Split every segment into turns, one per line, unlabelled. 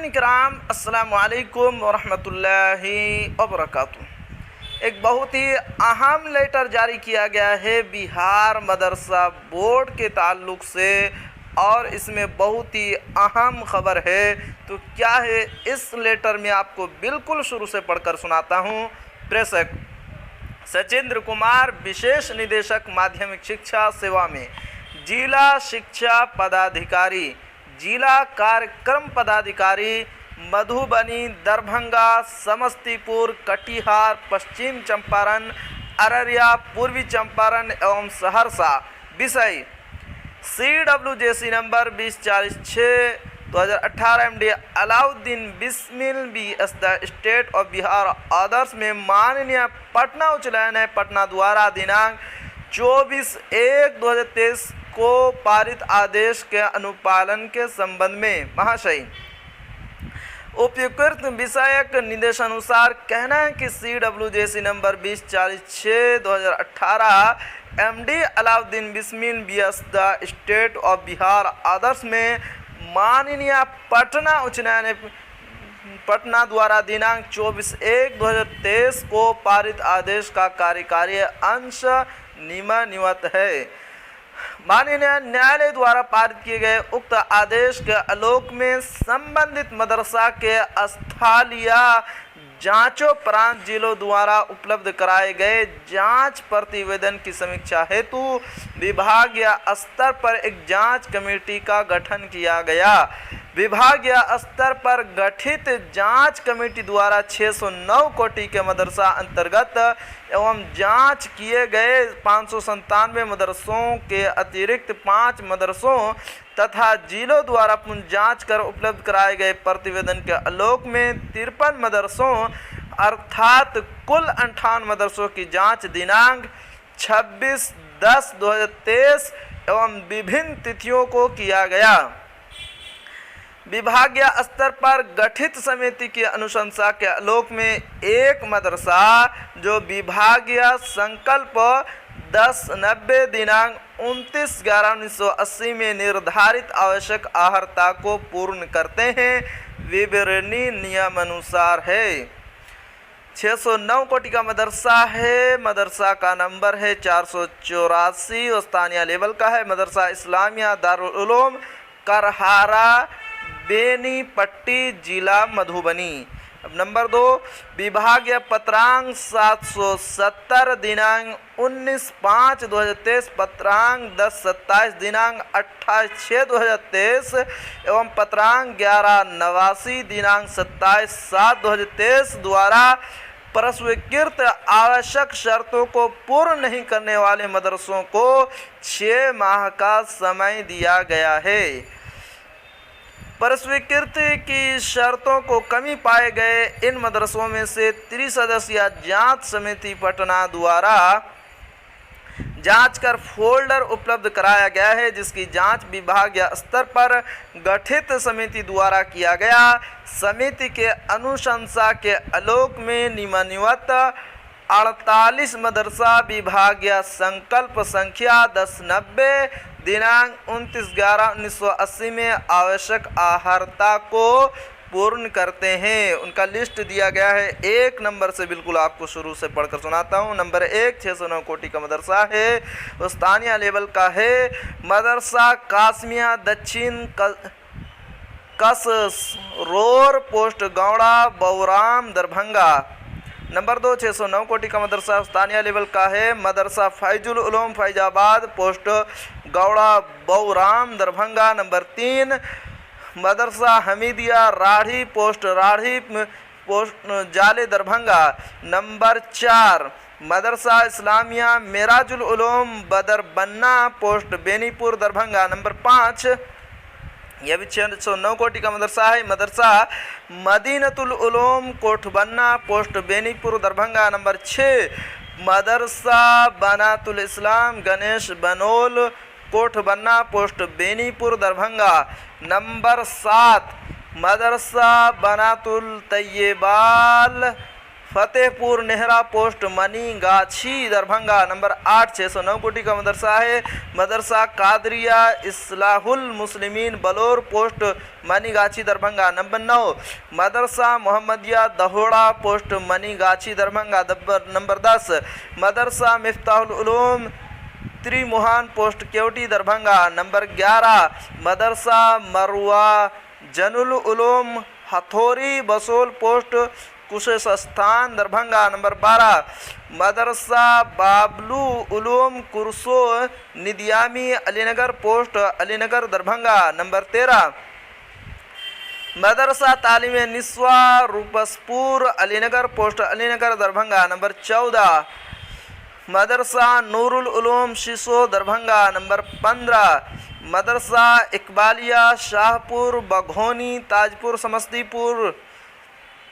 इकराम अस्सलामु अलैकुम वरहमतुल्लाहि वबरकातुहू। एक बहुत ही अहम लेटर जारी किया गया है बिहार मदरसा बोर्ड के ताल्लुक़ से और इसमें बहुत ही अहम खबर है। तो क्या है इस लेटर में आपको बिल्कुल शुरू से पढ़कर सुनाता हूँ। प्रेषक सचिंद्र कुमार, विशेष निदेशक माध्यमिक शिक्षा सेवा में, जिला शिक्षा पदाधिकारी, जिला कार्यक्रम पदाधिकारी, मधुबनी, दरभंगा, समस्तीपुर, कटिहार, पश्चिम चंपारण, अररिया, पूर्वी चंपारण एवं सहरसा। विषय CWJC number 2046/2018 MD Alauddin Bismil v s the state of Bihar आदर्श में माननीय पटना उच्च न्यायालय पटना द्वारा दिनांक 24/1/2023 को पारित आदेश के अनुपालन के संबंध में महाशय उपयुक्त विषयक निर्देशानुसार कहना है कि CWJC number 2046/2018 MD Alauddin Bismil vs the state of Bihar आदर्श में माननीय पटना उच्च न्यायालय पटना द्वारा दिनांक 24/1/2023 को पारित आदेश का कार्यकारी अंश निम्नलिखित है। माननीय न्यायालय द्वारा पारित किए गए उक्त आदेश के आलोक में संबंधित मदरसा के स्थलीय जांचोपरांत जिलों द्वारा उपलब्ध कराए गए जांच प्रतिवेदन की समीक्षा हेतु विभागीय स्तर पर एक जांच कमेटी का गठन किया गया। विभागीय स्तर पर गठित जांच कमेटी द्वारा 609 कोटि के मदरसा अंतर्गत एवं जांच किए गए 597 मदरसों के अतिरिक्त 5 मदरसों तथा जिलों द्वारा पुनः जांच कर उपलब्ध कराए गए प्रतिवेदन के आलोक में 53 मदरसों अर्थात कुल 58 मदरसों की जांच दिनांक 26/10/2023 एवं विभिन्न तिथियों को किया गया। विभागीय स्तर पर गठित समिति की अनुशंसा के आलोक में एक मदरसा जो विभागीय संकल्प 10/90 दिनांक 29/11/1980 में निर्धारित आवश्यक आहर्ता को पूर्ण करते हैं विवरणी नियमानुसार है। 609 कोटि का मदरसा है। मदरसा का नंबर है 484 और स्थानीय लेवल का है। मदरसा इस्लामिया दारुल उलूम करहारा बेनीपट्टी जिला मधुबनी। अब नंबर 2 विभागीय पत्रांक 770 दिनांक 19/5/2023 पत्रांक 1027 दिनांक 28/6/2023 एवं पत्रांक 1189 दिनांक 27/7/2023 द्वारा प्रस्वीकृत आवश्यक शर्तों को पूर्ण नहीं करने वाले मदरसों को 6 माह का समय दिया गया है। प्रस्वीकृति की शर्तों को कमी पाए गए इन मदरसों में से त्रिसदस्यीय जांच समिति पटना द्वारा जांच कर फोल्डर उपलब्ध कराया गया है जिसकी जांच विभागीय स्तर पर गठित समिति द्वारा किया गया। समिति के अनुशंसा के आलोक में निम्नलिखित 48 मदरसा विभागीय संकल्प संख्या 1090 दिनांक 29/11/1980 में आवश्यक आहर्ता को पूर्ण करते हैं। उनका लिस्ट दिया गया है। 1 नंबर से बिल्कुल आपको शुरू से पढ़कर सुनाता हूँ। नंबर 1 609 कोटि का मदरसा है, वो स्थानीय लेवल का है। मदरसा कासमिया दक्षिण कसरोर पोस्ट गौड़ा बौराम दरभंगा। नंबर 2 609 कोटि का मदरसा स्थानीय लेवल का है। मदरसा फैजुल उलूम फैजाबाद पोस्ट गौड़ा बौराम दरभंगा। नंबर 3 मदरसा हमीदिया राढ़ी पोस्ट जाले दरभंगा। नंबर 4 मदरसा इस्लामिया मेराजुल उलूम बदर बन्ना पोस्ट बेनीपुर दरभंगा। नंबर 5 यह भी 609 कोटि का मदरसा है। मदरसा मदीनतुल उलूम कोठबन्ना पोस्ट बेनीपुर दरभंगा। नंबर 6 मदरसा बनातुल इस्लाम गणेश बनोल कोठबन्ना पोस्ट बेनीपुर दरभंगा। नंबर 7 मदरसा बनातुल तैयबाल फतेहपुर नेहरा पोस्ट मनीगाछी दरभंगा नंबर 8 609 कोटी का मदरसा है। मदरसा कादरिया इस्लाहुल मुस्लिमीन बलोर पोस्ट मनीगाछी दरभंगा नंबर 9। मदरसा मोहम्मदिया दहोड़ा पोस्ट मनीगाछी दरभंगा नंबर 10। मदरसा मिफ्ताहुल उलूम त्रिमुहान पोस्ट केवटी दरभंगा नंबर 11। मदरसा मरवा जनुल उलूम हथौरी बसोल पोस्ट कुशेस्थान दरभंगा नंबर 12। मदरसा बाबलू उलूम कुरसो निदियामी अलीनगर पोस्ट अलीनगर दरभंगा नंबर 13। मदरसा तालीम निस्वा रूपसपुर अलीनगर पोस्ट अलीनगर दरभंगा नंबर 14। मदरसा नूरुल उलूम शिशो दरभंगा नंबर 15। मदरसा इकबालिया शाहपुर बघौनी ताजपुर समस्तीपुर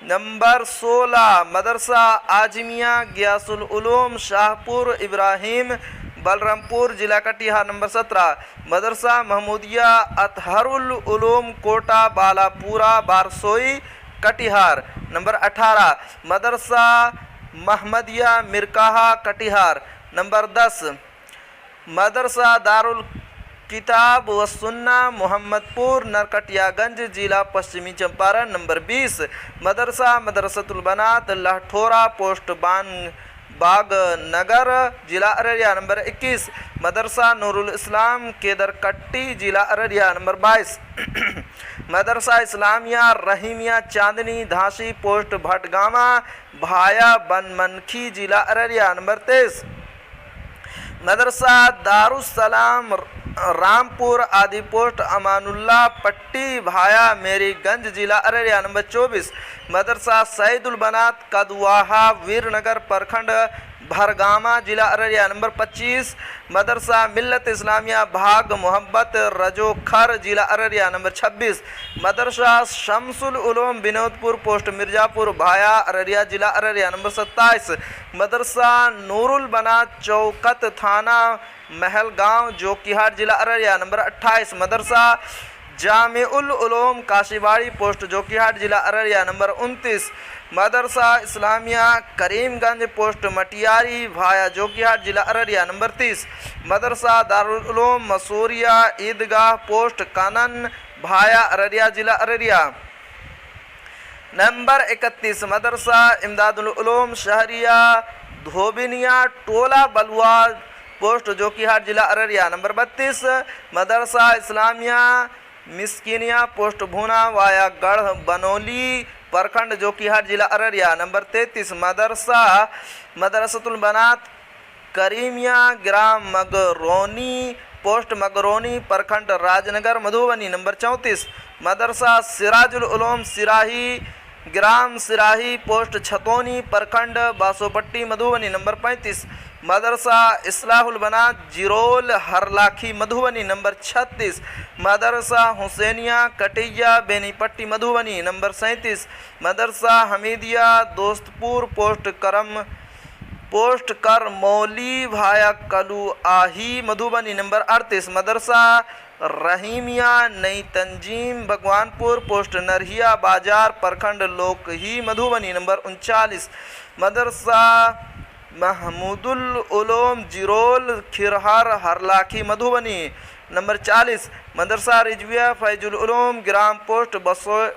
नंबर 16। मदरसा आजमिया गियासुल उलूम शाहपुर इब्राहिम बलरामपुर जिला कटिहार नंबर 17। मदरसा महमूदिया अतहरुल उलूम कोटा बालापुरा बारसोई कटिहार नंबर 18। मदरसा महमदिया मिरकाहा कटिहार नंबर 10। मदरसा दारुल किताब व सुन्ना मोहम्मदपुर नरकटियागंज जिला पश्चिमी चंपारण नंबर 20। मदरसा मदरसतुल बनात लाठोरा पोस्ट बाग नगर जिला अररिया नंबर 21। मदरसा नूरुल इस्लाम केदरकट्टी जिला अररिया नंबर 22। मदरसा इस्लामिया रहीमिया चांदनी धासी पोस्ट भटगामा भाया बनमनखी जिला अररिया नंबर 23। मदरसा दारुस्सलाम रामपुर आदि पोस्ट अमानुल्ला पट्टी भाया मेरीगंज जिला अररिया नंबर 24। मदरसा सईदुल बनात कदवाहा वीरनगर प्रखंड भरगामा जिला अररिया नंबर 25। मदरसा मिल्लत इस्लामिया भाग मोहब्बत रजोखर जिला अररिया नंबर 26। मदरसा शमसुल उलूम विनोदपुर पोस्ट मिर्जापुर भाया अररिया जिला अररिया नंबर 27। मदरसा नूरुल बनात चौकत थाना महलगांव जोकीहाट जिला अररिया नंबर 28। मदरसा जामिउल उलूम काशीबाड़ी पोस्ट जोकीहाट जिला अररिया नंबर 29। मदरसा इस्लामिया करीमगंज पोस्ट मटियारी भाया जोकीहाट जिला अररिया नंबर 30। मदरसा दारुल उलूम मसूरिया ईदगाह पोस्ट कानन भाया अररिया जिला अररिया नंबर 31। मदरसा इमदादुल उलूम शहरिया धोबिनिया टोला बलुआ पोस्ट जोकीहाट जिला अररिया नंबर 32। मदरसा इस्लामिया मिस्किनिया पोस्ट भूना वाया गढ़ बनोली प्रखंड जोकीहाट जिला अररिया नंबर 33। मदरसा मदरसतुल बनात करीमिया ग्राम मगरोनी पोस्ट मगरोनी प्रखंड राजनगर मधुबनी नंबर 34। मदरसा सिराजुल उलूम सिराही ग्राम सिराही पोस्ट छतौनी प्रखंड बासोपट्टी मधुबनी नंबर 35। मदरसा इस्लाहुल बनात जिरोल हरलाखी मधुबनी नंबर 36। मदरसा हुसैनिया कटैया बेनीपट्टी मधुबनी नंबर 37। मदरसा हमीदिया दोस्तपुर पोस्ट करमौली भाया कलू आही मधुबनी नंबर 38। मदरसा रहीमिया नई तंजीम भगवानपुर पोस्ट नरहिया बाजार प्रखंड लोकही मधुबनी नंबर 39। मदरसा महमूदुल उलूम जिरोल खिरहर हरलाखी मधुबनी नंबर 40। मदरसा रिजविया फैजुल उलूम ग्राम पोस्ट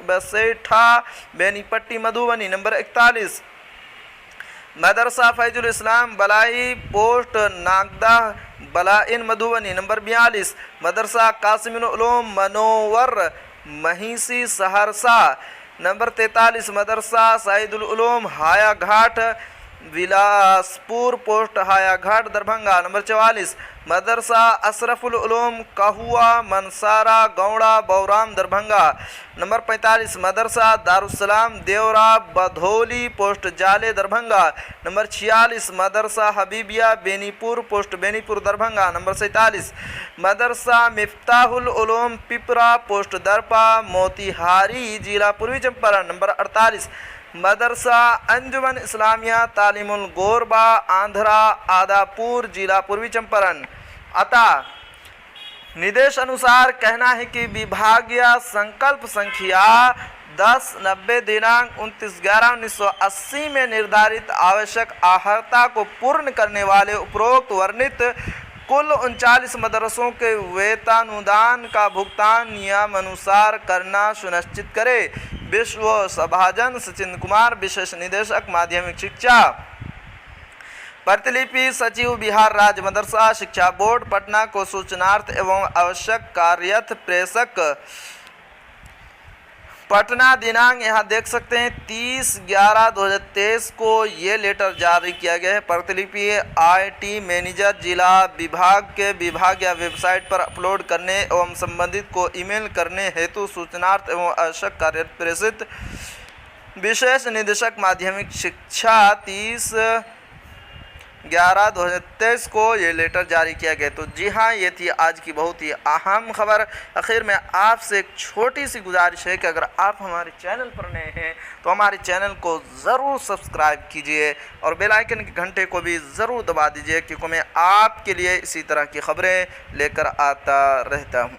बसेठा बेनीपट्टी मधुबनी नंबर 41। मदरसा फैजुल इस्लाम बलाई पोस्ट नागदा बलाइन मधुबनी नंबर 42। मदरसा कासिमुल उलूम मनोवर महिसी सहरसा नंबर 43। मदरसा सईदुल उलूम हाया घाट विलासपुर पोस्ट हाया घाट दरभंगा नंबर 44। मदरसा अशरफुल उलूम कहुआ मनसारा गौड़ा बौराम दरभंगा नंबर 45। मदरसा दारुस्सलाम देवरा बधौली पोस्ट जाले दरभंगा नंबर 46। मदरसा हबीबिया बेनीपुर पोस्ट बेनीपुर दरभंगा नंबर 47। मदरसा मिफ्ताहुल उलूम पिपरा पोस्ट दरपा मोतिहारी जिला पूर्वी चंपारण नंबर 48। मदरसा अंजुमन इस्लामिया तालीमुल गोरबा आंध्रा आदापुर जिला पूर्वी चंपारण। अतः निर्देश अनुसार कहना है कि विभागीय संकल्प संख्या 1090 दिनांक 29/11/1980 में निर्धारित आवश्यक अर्हता को पूर्ण करने वाले उपरोक्त वर्णित कुल 39 मदरसों के वेतनानुदान का भुगतान नियमानुसार करना सुनिश्चित करे। विश्व सभाजन सचिन कुमार, विशेष निदेशक माध्यमिक शिक्षा। प्रतिलिपि सचिव बिहार राज्य मदरसा शिक्षा बोर्ड पटना को सूचनार्थ एवं आवश्यक कार्यर्थ प्रेषक पटना। दिनांक यहाँ देख सकते हैं 30/11/2023 को ये लेटर जारी किया गया है। प्रतिलिपि IT मैनेजर जिला विभाग के विभाग या वेबसाइट पर अपलोड करने एवं संबंधित को ईमेल करने हेतु सूचनार्थ एवं आवश्यक कार्य प्रेषित। विशेष निदेशक माध्यमिक शिक्षा 30/11/2023 को ये लेटर जारी किया गया। तो जी हाँ, ये थी आज की बहुत ही अहम खबर। आखिर में आपसे एक छोटी सी गुजारिश है कि अगर आप हमारे चैनल पर नए हैं तो हमारे चैनल को ज़रूर सब्सक्राइब कीजिए और बेल आइकन के घंटे को भी ज़रूर दबा दीजिए, क्योंकि मैं आपके लिए इसी तरह की खबरें लेकर आता रहता हूँ।